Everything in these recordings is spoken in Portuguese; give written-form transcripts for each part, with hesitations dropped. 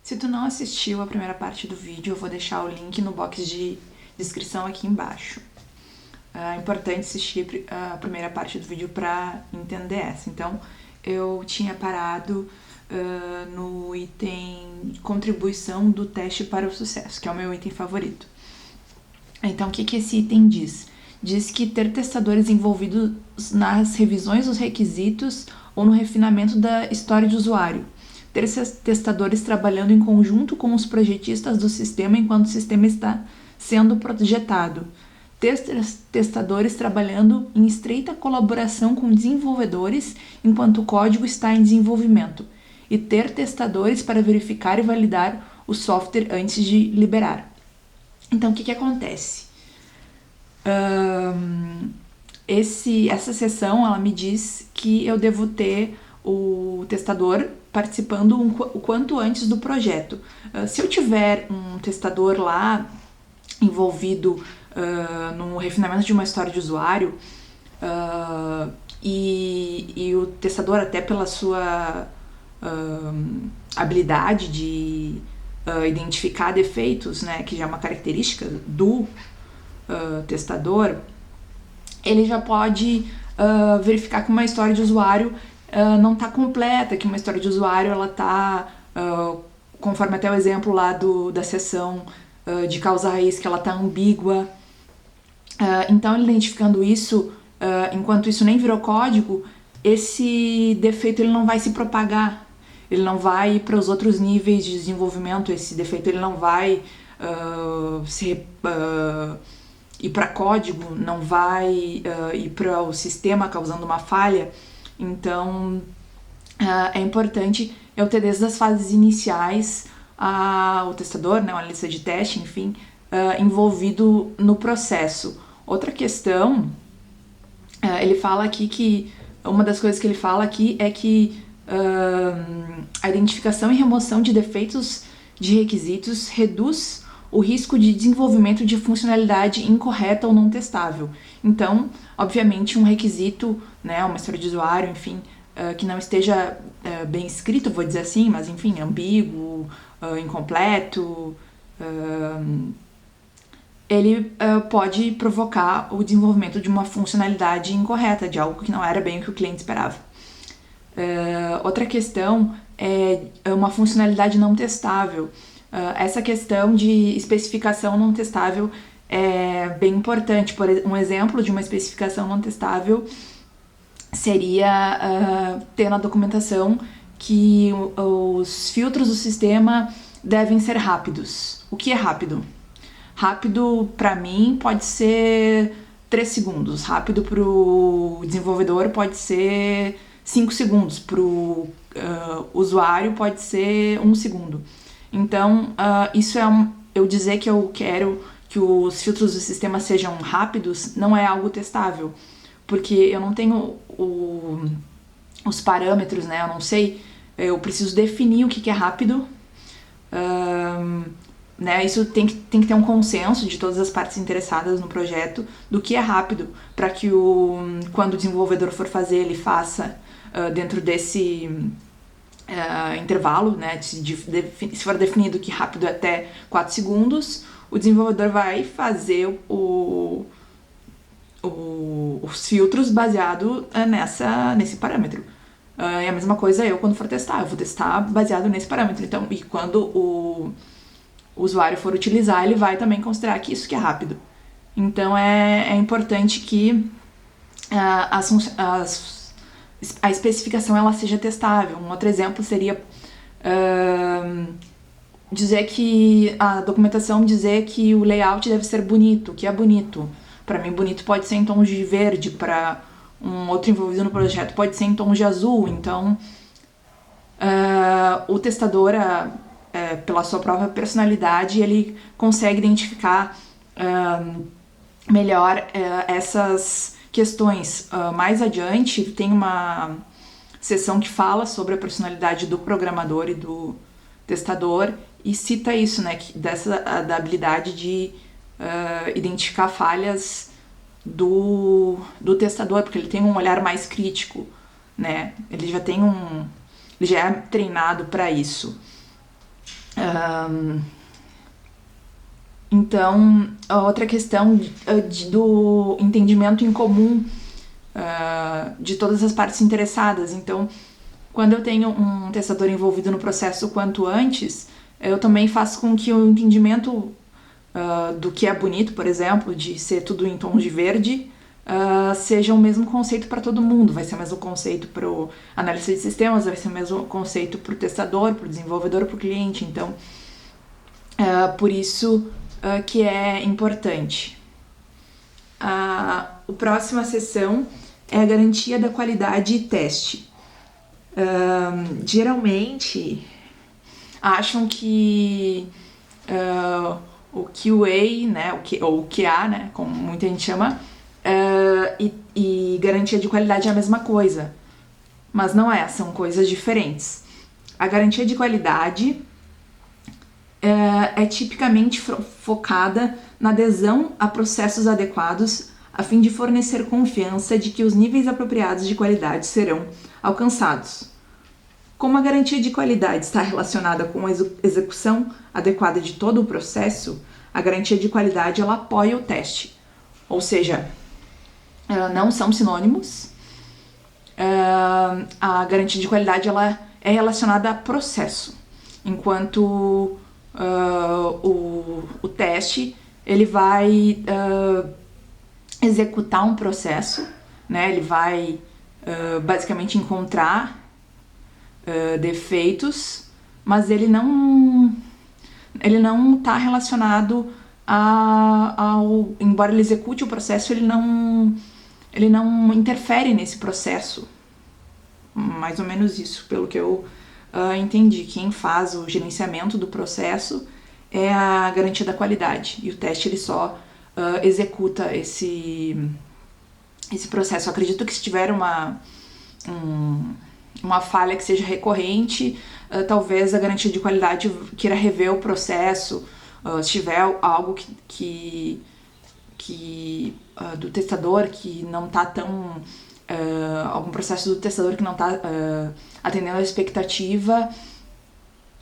Se tu não assistiu a primeira parte do vídeo, eu vou deixar o link no box de descrição aqui embaixo. É importante assistir a primeira parte do vídeo para entender essa. Então, eu tinha parado no item contribuição do teste para o sucesso, que é o meu item favorito. Então, o que esse item diz? Diz que ter testadores envolvidos nas revisões dos requisitos ou no refinamento da história de usuário. Ter esses testadores trabalhando em conjunto com os projetistas do sistema enquanto o sistema está sendo projetado. Ter testadores trabalhando em estreita colaboração com desenvolvedores enquanto o código está em desenvolvimento. E ter testadores para verificar e validar o software antes de liberar. Então, o que acontece? Essa sessão, ela me diz que eu devo ter o testador participando o quanto antes do projeto. Se eu tiver um testador lá envolvido no refinamento de uma história de usuário e o testador, até pela sua habilidade de identificar defeitos, né, que já é uma característica do testador, ele já pode verificar que uma história de usuário não está completa, que uma história de usuário ela está, conforme até o exemplo lá da seção de causa raiz, que ela está ambígua. Então, ele identificando isso, enquanto isso nem virou código, esse defeito ele não vai se propagar, ele não vai ir para os outros níveis de desenvolvimento, esse defeito ele não vai ir para código, não vai ir para o sistema causando uma falha. Então, é importante eu ter desde as fases iniciais o testador, né, uma lista de teste, enfim, envolvido no processo. Outra questão, ele fala aqui que, uma das coisas que ele fala aqui é que a identificação e remoção de defeitos de requisitos reduz o risco de desenvolvimento de funcionalidade incorreta ou não testável. Então, obviamente, um requisito, né, uma história de usuário, enfim, que não esteja bem escrito, vou dizer assim, mas enfim, ambíguo, incompleto, ele pode provocar o desenvolvimento de uma funcionalidade incorreta, de algo que não era bem o que o cliente esperava. Outra questão é uma funcionalidade não testável. Essa questão de especificação não testável é bem importante. Por um exemplo de uma especificação não testável seria ter na documentação que os filtros do sistema devem ser rápidos. O que é rápido? Rápido, para mim, pode ser 3 segundos. Rápido para o desenvolvedor pode ser 5 segundos. Para o usuário pode ser 1 segundo. Então, isso eu dizer que eu quero que os filtros do sistema sejam rápidos não é algo testável, porque eu não tenho os parâmetros, né? Eu não sei, eu preciso definir o que é rápido, né? Isso tem que ter um consenso de todas as partes interessadas no projeto do que é rápido, para que quando o desenvolvedor for fazer, ele faça dentro desse intervalo, né? Se for definido que rápido é até 4 segundos, o desenvolvedor vai fazer os filtros baseado nesse parâmetro. E a mesma coisa eu quando for testar, eu vou testar baseado nesse parâmetro. Então, e quando o usuário for utilizar, ele vai também considerar que isso que é rápido. Então é importante que a especificação ela seja testável. Um outro exemplo seria dizer que a documentação dizer que o layout deve ser bonito. O que é bonito? Para mim, bonito pode ser em tons de verde, para um outro envolvido no projeto pode ser em tons de azul. Então, o testador, pela sua própria personalidade, ele consegue identificar melhor essas questões. Mais adiante, tem uma seção que fala sobre a personalidade do programador e do testador e cita isso, né, da habilidade de identificar falhas do testador, porque ele tem um olhar mais crítico, né, ele já é treinado para isso. Então, a outra questão do entendimento em comum de todas as partes interessadas. Então, quando eu tenho um testador envolvido no processo quanto antes, eu também faço com que o entendimento do que é bonito, por exemplo, de ser tudo em tons de verde, seja o mesmo conceito para todo mundo. Vai ser o mesmo conceito para o analista de sistemas, vai ser o mesmo conceito para o testador, para o desenvolvedor, para o cliente. Então, por isso que é importante. A próxima seção é a garantia da qualidade e teste. Geralmente acham que o QA, né, ou o QA, né, como muita gente chama, e garantia de qualidade é a mesma coisa, mas não é, são coisas diferentes. A garantia de qualidade é tipicamente focada na adesão a processos adequados a fim de fornecer confiança de que os níveis apropriados de qualidade serão alcançados. Como a garantia de qualidade está relacionada com a execução adequada de todo o processo, a garantia de qualidade ela apoia o teste, ou seja, não são sinônimos. A garantia de qualidade ela é relacionada a processo, enquanto o teste ele vai executar um processo, né? Ele vai basicamente encontrar defeitos, mas ele não está relacionado embora ele execute o processo, ele não interfere nesse processo. Mais ou menos isso, pelo que eu entendi. Quem faz o gerenciamento do processo é a garantia da qualidade, e o teste ele só executa esse processo. Eu acredito que se tiver uma falha que seja recorrente, talvez a garantia de qualidade queira rever o processo, se tiver algo do testador que não está tão... algum processo do testador que não está atendendo a expectativa,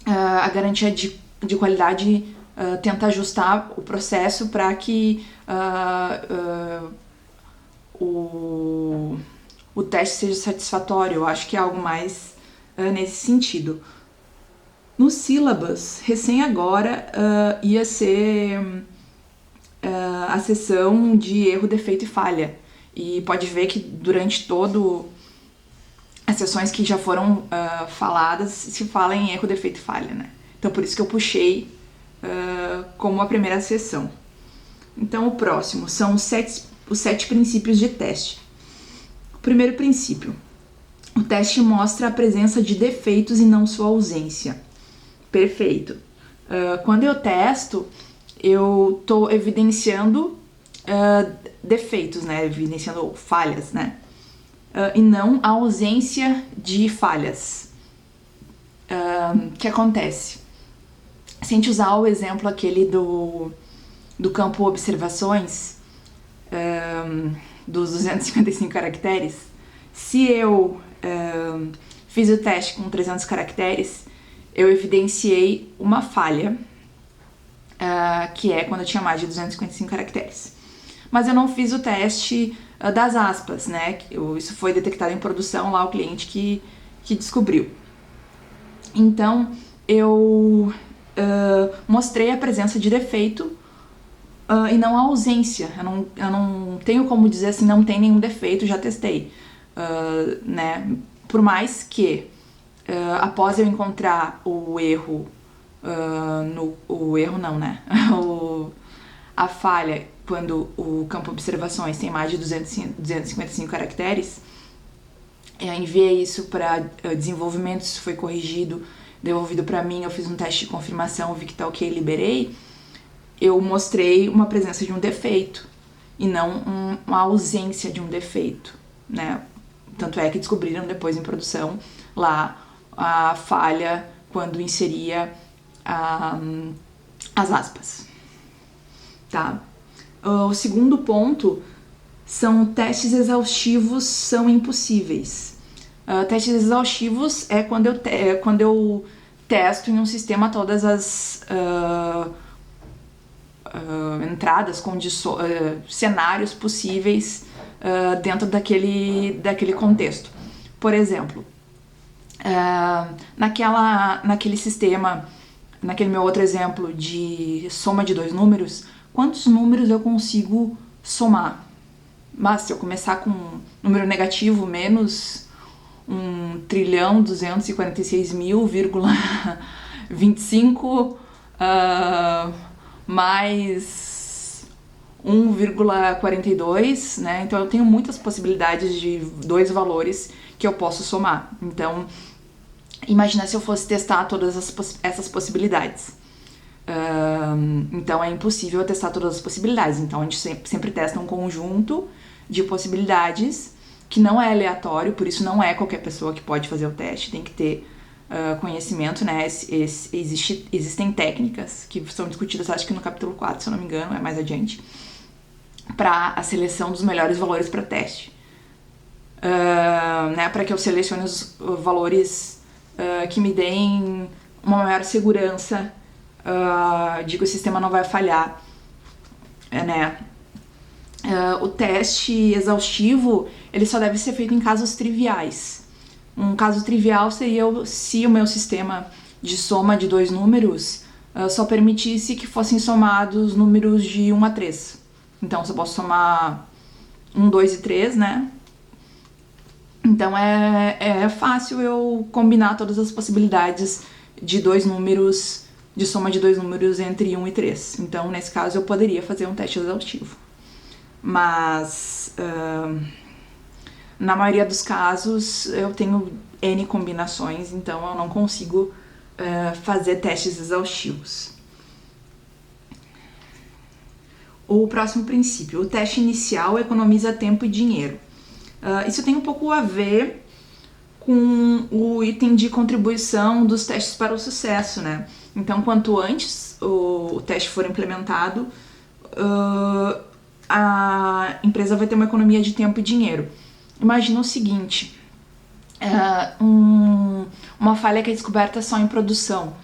a garantia de qualidade tenta ajustar o processo para que o teste seja satisfatório. Eu acho que é algo mais nesse sentido. No syllabus, recém agora, ia ser a seção de erro, defeito e falha. E pode ver que durante todo as sessões que já foram faladas, se fala em erro, defeito e falha, né? Então, por isso que eu puxei como a primeira sessão. Então, o próximo são os 7 princípios de teste. O primeiro princípio: o teste mostra a presença de defeitos e não sua ausência. Perfeito. Quando eu testo, eu estou evidenciando defeitos, né? Evidenciando falhas, né? E não a ausência de falhas. O que acontece? Se a gente usar o exemplo aquele do campo observações, dos 255 caracteres, se eu fiz o teste com 300 caracteres, eu evidenciei uma falha, que é quando eu tinha mais de 255 caracteres. Mas eu não fiz o teste das aspas, né? Isso foi detectado em produção, lá o cliente que descobriu. Então, eu mostrei a presença de defeito e não a ausência. Eu não tenho como dizer assim, não tem nenhum defeito, já testei. Né? Por mais que, após eu encontrar o erro, o erro não, né? A falha, quando o campo observações tem mais de 255 caracteres, eu enviei isso para desenvolvimento, isso foi corrigido, devolvido para mim, eu fiz um teste de confirmação, vi que tá ok, liberei. Eu mostrei uma presença de um defeito e não uma ausência de um defeito, né? Tanto é que descobriram depois em produção lá a falha quando inseria as aspas, tá? O segundo ponto são testes exaustivos são impossíveis. Testes exaustivos é quando eu testo em um sistema todas as entradas, cenários possíveis dentro daquele contexto. Por exemplo, naquele sistema, naquele meu outro exemplo de soma de dois números, quantos números eu consigo somar? Mas se eu começar com um número negativo menos 1.246.000,25 mais 1,42, né? Então eu tenho muitas possibilidades de dois valores que eu posso somar. Então, imagina se eu fosse testar todas essas possibilidades. Então é impossível eu testar todas as possibilidades. Então a gente sempre testa um conjunto de possibilidades que não é aleatório, por isso não é qualquer pessoa que pode fazer o teste, tem que ter conhecimento, né? Existem técnicas que são discutidas, acho que no capítulo 4, se eu não me engano, é mais adiante, para a seleção dos melhores valores para teste. Né? Para que eu selecione os valores que me deem uma maior segurança de que o sistema não vai falhar, né? O teste exaustivo, ele só deve ser feito em casos triviais. Um caso trivial seria se o meu sistema de soma de dois números só permitisse que fossem somados números de 1 a 3. Então, se eu posso somar 1, 2 e 3, né? Então, é fácil eu combinar todas as possibilidades de dois números, de soma de dois números entre 1 e 3. Então, nesse caso, eu poderia fazer um teste exaustivo. Mas, na maioria dos casos, eu tenho N combinações, então eu não consigo fazer testes exaustivos. O próximo princípio, o teste inicial economiza tempo e dinheiro. Isso tem um pouco a ver com o item de contribuição dos testes para o sucesso, né? Então, quanto antes o teste for implementado, a empresa vai ter uma economia de tempo e dinheiro. Imagina o seguinte, uma falha que é descoberta só em produção.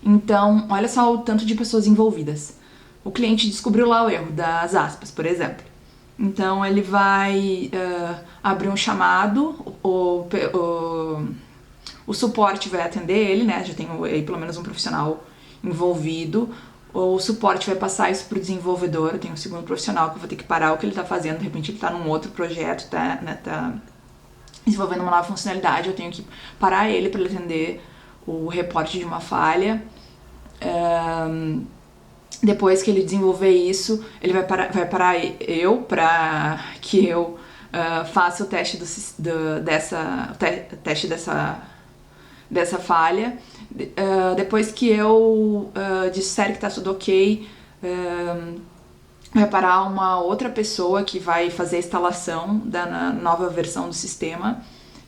Então, olha só o tanto de pessoas envolvidas. O cliente descobriu lá o erro das aspas, por exemplo. Então, ele vai abrir um chamado, o suporte vai atender ele, né? Já tem aí pelo menos um profissional envolvido. O suporte vai passar isso para o desenvolvedor. Eu tenho um segundo profissional que eu vou ter que parar o que ele está fazendo. De repente ele está num outro projeto, tá desenvolvendo uma nova funcionalidade. Eu tenho que parar ele para ele atender o reporte de uma falha. Depois que ele desenvolver isso, ele vai parar eu para que eu faça o teste dessa falha. Depois que eu disser que está tudo ok, vai parar uma outra pessoa que vai fazer a instalação da nova versão do sistema.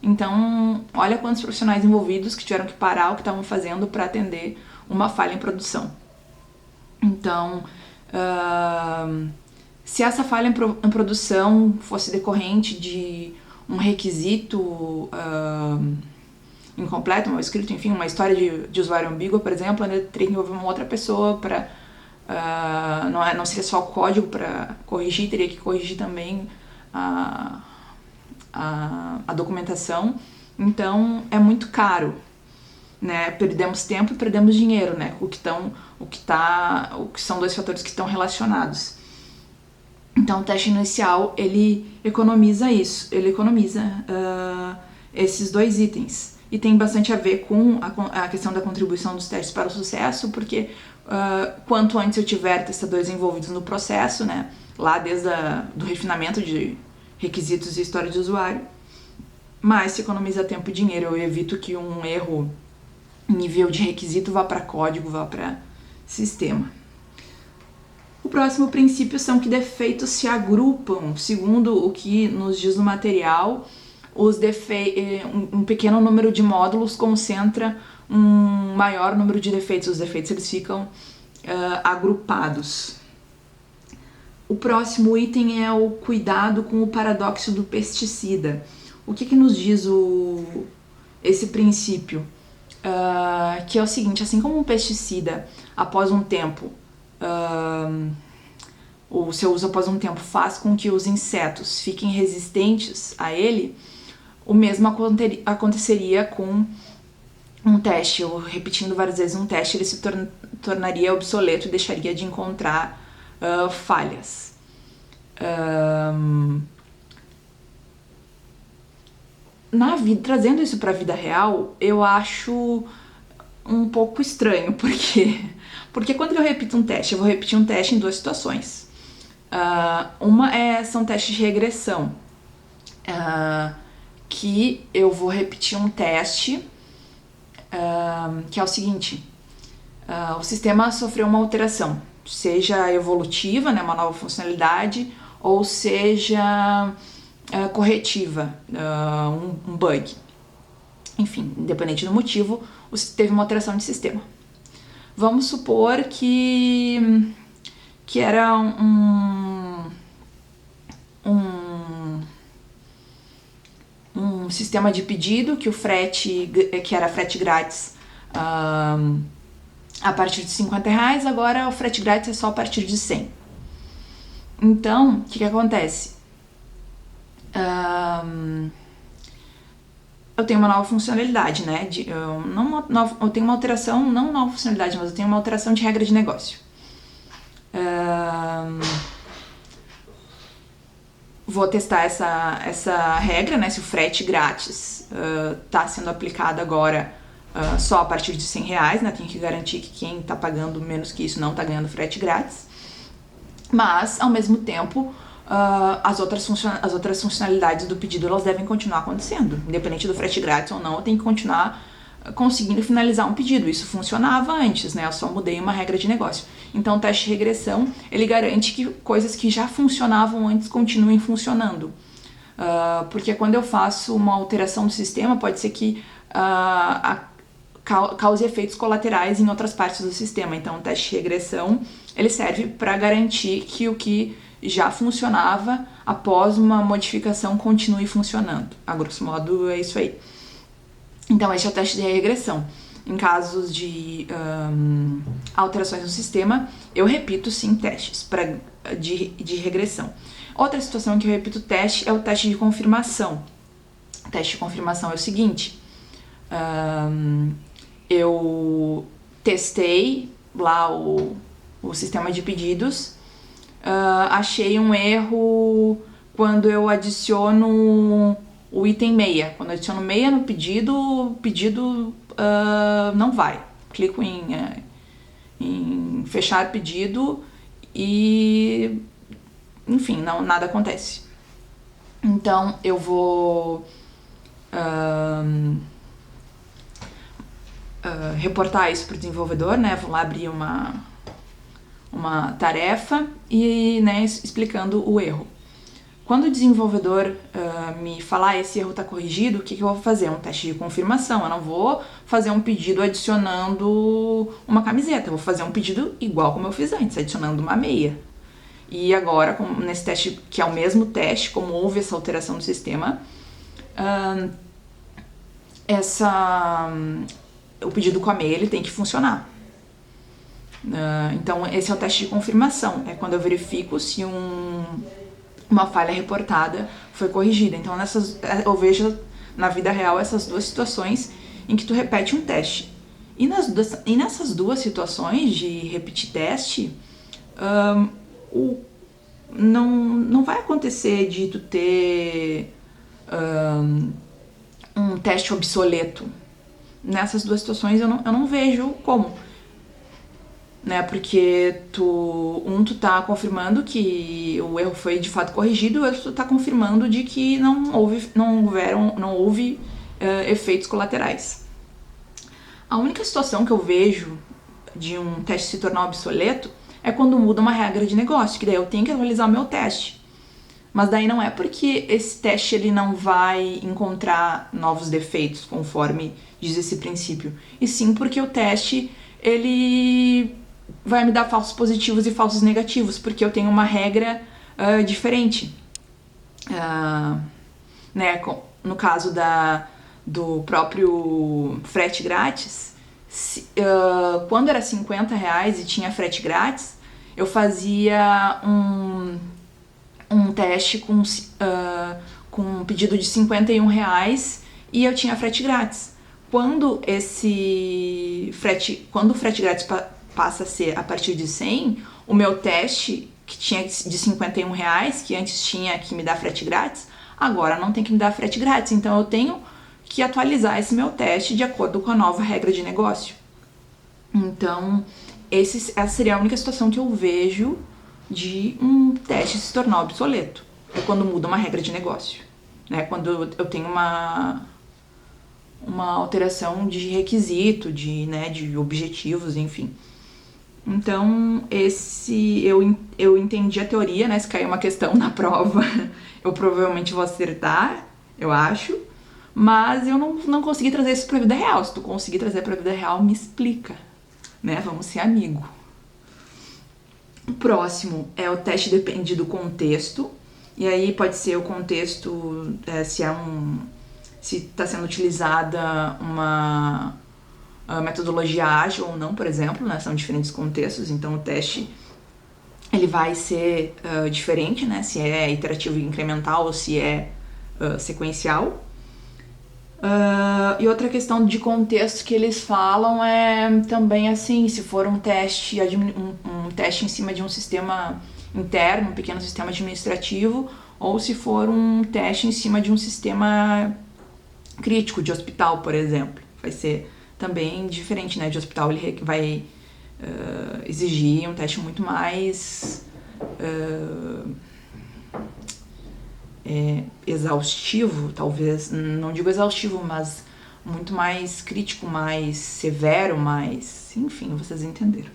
Então, olha quantos profissionais envolvidos que tiveram que parar o que estavam fazendo para atender uma falha em produção. Então, se essa falha em produção fosse decorrente de um requisito incompleto, mal escrito, enfim, uma história de usuário ambígua, por exemplo, ainda teria que envolver uma outra pessoa para... não seria só o código para corrigir, teria que corrigir também a documentação. Então, é muito caro, né? Perdemos tempo e perdemos dinheiro, né? O que são dois fatores que estão relacionados. Então, o teste inicial, ele economiza isso, ele economiza esses dois itens. E tem bastante a ver com a questão da contribuição dos testes para o sucesso, porque quanto antes eu tiver testadores envolvidos no processo, né, lá desde do refinamento de requisitos e história de usuário, mais se economiza tempo e dinheiro. Eu evito que um erro em nível de requisito vá para código, vá para sistema. O próximo princípio são que defeitos se agrupam, segundo o que nos diz no material. Um pequeno número de módulos concentra um maior número de defeitos. Os defeitos eles ficam agrupados. O próximo item é o cuidado com o paradoxo do pesticida. O que nos diz esse princípio? que é o seguinte: assim como um pesticida, após um tempo, o seu uso após um tempo faz com que os insetos fiquem resistentes a ele, o mesmo aconteceria com um teste. Eu repetindo várias vezes um teste, ele se tornaria obsoleto e deixaria de encontrar falhas. Trazendo isso para a vida real, eu acho um pouco estranho, porque quando eu repito um teste, eu vou repetir um teste em duas situações. São testes de regressão, que eu vou repetir um teste que é o seguinte: o sistema sofreu uma alteração, seja evolutiva, né, uma nova funcionalidade, ou seja corretiva, um bug. Enfim, independente do motivo, teve uma alteração de sistema. Vamos supor que era um sistema de pedido, que o frete, que era frete grátis a partir de R$50, agora o frete grátis é só a partir de 100. Então, o que acontece? Eu tenho uma nova funcionalidade, né? Eu tenho uma alteração, não nova funcionalidade, mas eu tenho uma alteração de regra de negócio. Vou testar essa regra, né? Se o frete grátis está sendo aplicado agora só a partir de R$100, né? Tem que garantir que quem está pagando menos que isso não está ganhando frete grátis. Mas, ao mesmo tempo, as outras funcionalidades do pedido, elas devem continuar acontecendo. Independente do frete grátis ou não, eu tenho que continuar conseguindo finalizar um pedido. Isso funcionava antes, né? Eu só mudei uma regra de negócio. Então, o teste de regressão, ele garante que coisas que já funcionavam antes continuem funcionando. Porque quando eu faço uma alteração do sistema, pode ser que cause efeitos colaterais em outras partes do sistema. Então, o teste de regressão, ele serve para garantir que o que já funcionava após uma modificação continue funcionando. A grosso modo, é isso aí. Então, esse é o teste de regressão. Em casos de alterações no sistema, eu repito sim testes de regressão. Outra situação que eu repito teste é o teste de confirmação. O teste de confirmação é o seguinte: eu testei lá o sistema de pedidos, achei um erro quando eu adiciono o item 6. Quando eu adiciono 6 no pedido, o pedido não vai. Clico em fechar pedido e, enfim, nada acontece. Então, eu vou reportar isso para o desenvolvedor, né? Vou lá abrir uma tarefa e, né, explicando o erro. Quando o desenvolvedor me falar esse erro está corrigido, o que eu vou fazer? Um teste de confirmação. Eu não vou fazer um pedido adicionando uma camiseta. Eu vou fazer um pedido igual como eu fiz antes, adicionando uma meia. E agora, nesse teste, que é o mesmo teste, como houve essa alteração no sistema, o pedido com a meia ele tem que funcionar. Então, esse é o teste de confirmação. É quando eu verifico se uma falha reportada foi corrigida. Então, eu vejo na vida real essas duas situações em que tu repete um teste. E nessas duas situações de repetir teste, não vai acontecer de tu ter um teste obsoleto. Nessas duas situações eu não vejo como. Né, porque tu tá confirmando que o erro foi de fato corrigido, o outro tu tá confirmando de que não houve efeitos colaterais. A única situação que eu vejo de um teste se tornar obsoleto é quando muda uma regra de negócio, que daí eu tenho que atualizar o meu teste. Mas daí não é porque esse teste ele não vai encontrar novos defeitos, conforme diz esse princípio, e sim porque o teste ele vai me dar falsos positivos e falsos negativos, porque eu tenho uma regra diferente. Né? No caso do próprio frete grátis, quando era R$50 e tinha frete grátis, eu fazia um teste com um pedido de R$51 e eu tinha frete grátis. Quando o frete grátis passa a ser a partir de 100, o meu teste, que tinha de R$51, que antes tinha que me dar frete grátis, agora não tem que me dar frete grátis. Então eu tenho que atualizar esse meu teste de acordo com a nova regra de negócio. Então, essa seria a única situação que eu vejo de um teste se tornar obsoleto. É quando muda uma regra de negócio, né? Quando eu tenho uma alteração de requisito, de objetivos, enfim. Então, eu entendi a teoria, né? Se cair uma questão na prova, eu provavelmente vou acertar, eu acho. Mas eu não consegui trazer isso pra vida real. Se tu conseguir trazer pra vida real, me explica, né? Vamos ser amigo. O próximo é o teste depende do contexto. E aí pode ser o contexto, se está sendo utilizada uma metodologia ágil ou não, por exemplo, né? São diferentes contextos, então o teste ele vai ser diferente, né? Se é iterativo e incremental ou se é sequencial. E outra questão de contexto que eles falam é também assim, se for um teste em cima de um sistema interno, um pequeno sistema administrativo, ou se for um teste em cima de um sistema crítico de hospital, por exemplo. Vai ser também diferente, né? De hospital ele vai exigir um teste muito mais exaustivo, talvez, não digo exaustivo, mas muito mais crítico, mais severo, mais... enfim, vocês entenderam.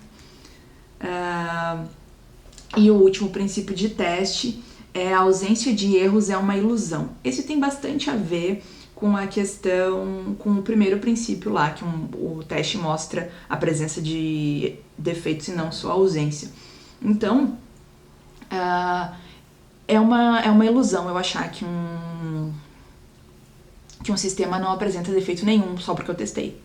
E o último princípio de teste é a ausência de erros é uma ilusão. Esse tem bastante a ver com a questão, com o primeiro princípio lá, que o teste mostra a presença de defeitos e não sua ausência. Então, é uma ilusão eu achar que um sistema não apresenta defeito nenhum só porque eu testei.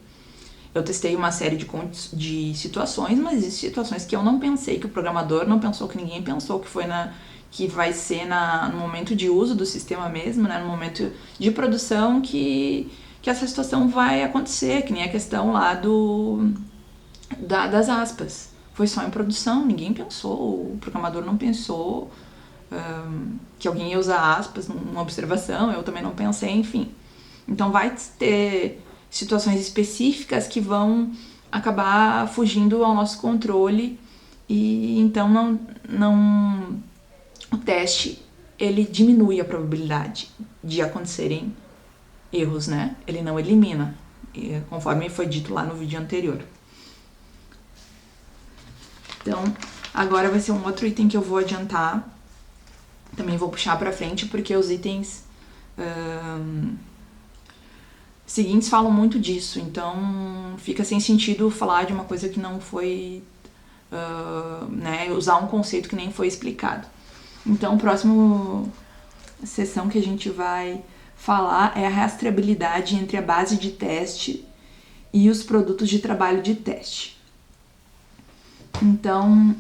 Eu testei uma série de situações, mas existem situações que eu não pensei, que o programador não pensou, que ninguém pensou, que vai ser no momento de uso do sistema mesmo, né, no momento de produção que essa situação vai acontecer, que nem a questão lá das aspas. Foi só em produção, ninguém pensou, o programador não pensou que alguém ia usar aspas numa observação, eu também não pensei, enfim. Então vai ter situações específicas que vão acabar fugindo ao nosso controle e então o teste ele diminui a probabilidade de acontecerem erros, né? Ele não elimina, conforme foi dito lá no vídeo anterior. Então, agora vai ser um outro item que eu vou adiantar. Também vou puxar pra frente porque os itens seguintes falam muito disso, então fica sem sentido falar de uma coisa que não foi, né, usar um conceito que nem foi explicado. Então, a próxima sessão que a gente vai falar é a rastreabilidade entre a base de teste e os produtos de trabalho de teste. Então,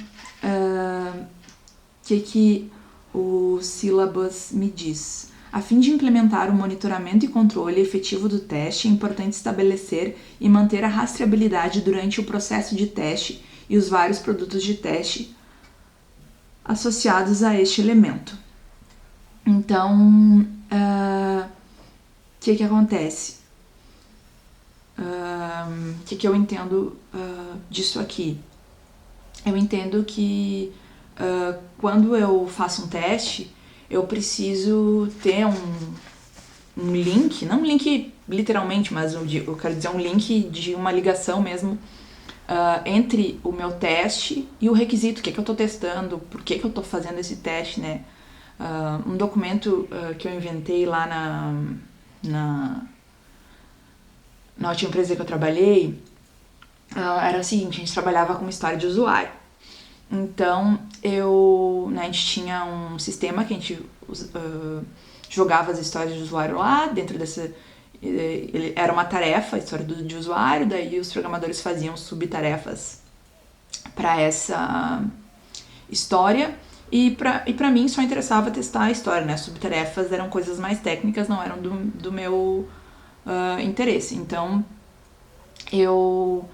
que o syllabus me diz? A fim de implementar o monitoramento e controle efetivo do teste, é importante estabelecer e manter a rastreabilidade durante o processo de teste e os vários produtos de teste associados a este elemento. Então, o que acontece? O que eu entendo disso aqui? Eu entendo que quando eu faço um teste, eu preciso ter um link, não um link literalmente, mas eu quero dizer um link de uma ligação mesmo entre o meu teste e o requisito, o que eu estou testando, por que eu estou fazendo esse teste, né? Um documento que eu inventei lá na última empresa que eu trabalhei era o seguinte: a gente trabalhava com uma história de usuário. Então, a gente tinha um sistema que a gente jogava as histórias de usuário lá dentro dessa ele era uma tarefa, a história de usuário, daí os programadores faziam subtarefas para essa história, e pra mim só interessava testar a história, né? Subtarefas eram coisas mais técnicas, não eram do meu interesse. Então eu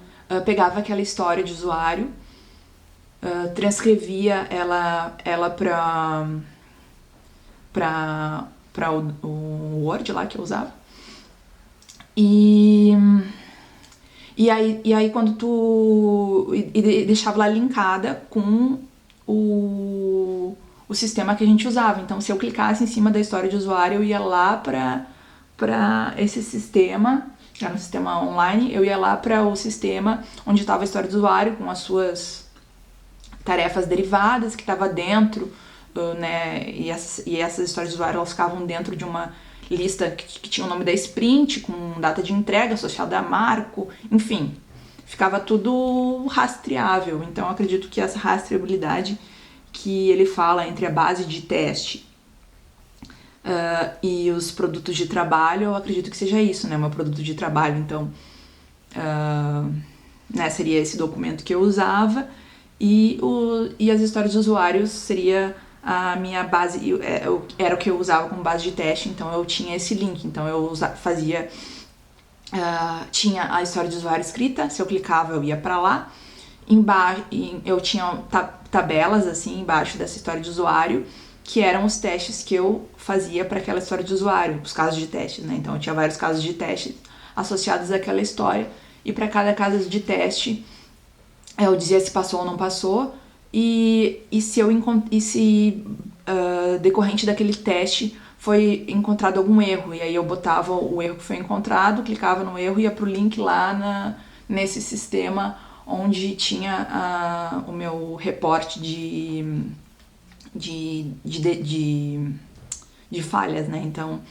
pegava aquela história de usuário, transcrevia ela para o Word lá que eu usava. E aí quando e deixava lá linkada com o sistema que a gente usava. Então, se eu clicasse em cima da história de usuário, eu ia lá para esse sistema, era um sistema online, eu ia lá para o sistema onde estava a história do usuário com as suas tarefas derivadas que estava dentro, né? E essas histórias de usuário, elas ficavam dentro de uma lista que tinha o nome da sprint, com data de entrega associada a marco, enfim, ficava tudo rastreável. Então, eu acredito que essa rastreabilidade que ele fala entre a base de teste e os produtos de trabalho, eu acredito que seja isso, né? Meu produto de trabalho, então, né, seria esse documento que eu usava, e as histórias de usuários seria a minha base, era o que eu usava como base de teste, então eu tinha esse link, então eu fazia, tinha a história de usuário escrita, se eu clicava eu ia para lá, embaixo eu tinha tabelas assim embaixo dessa história de usuário, que eram os testes que eu fazia para aquela história de usuário, os casos de teste, né? Então eu tinha vários casos de teste associados àquela história, e para cada caso de teste eu dizia se passou ou não passou, e se decorrente daquele teste foi encontrado algum erro, e aí eu botava o erro que foi encontrado, clicava no erro e ia pro link lá nesse sistema onde tinha o meu reporte de falhas, né? Então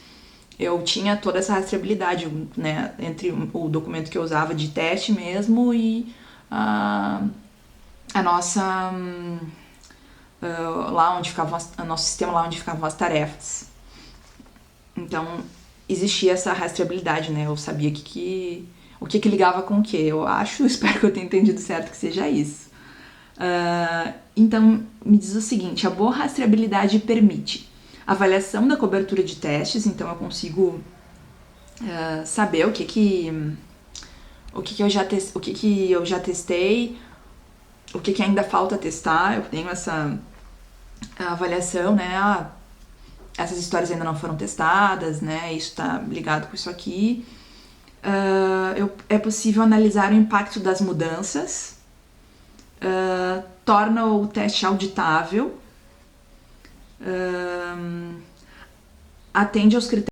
eu tinha toda essa rastreabilidade, né, entre o documento que eu usava de teste mesmo e a nossa lá onde ficava o nosso sistema, lá onde ficavam as tarefas. Então existia essa rastreabilidade, né? Eu sabia o que ligava com o que. Eu acho, espero que eu tenha entendido certo que seja isso. Então me diz o seguinte: a boa rastreabilidade permite avaliação da cobertura de testes, então eu consigo saber o que eu já testei, o que ainda falta testar. Eu tenho essa avaliação, né? Essas histórias ainda não foram testadas, né? Isso está ligado com isso aqui. É possível analisar o impacto das mudanças, torna o teste auditável, atende aos critérios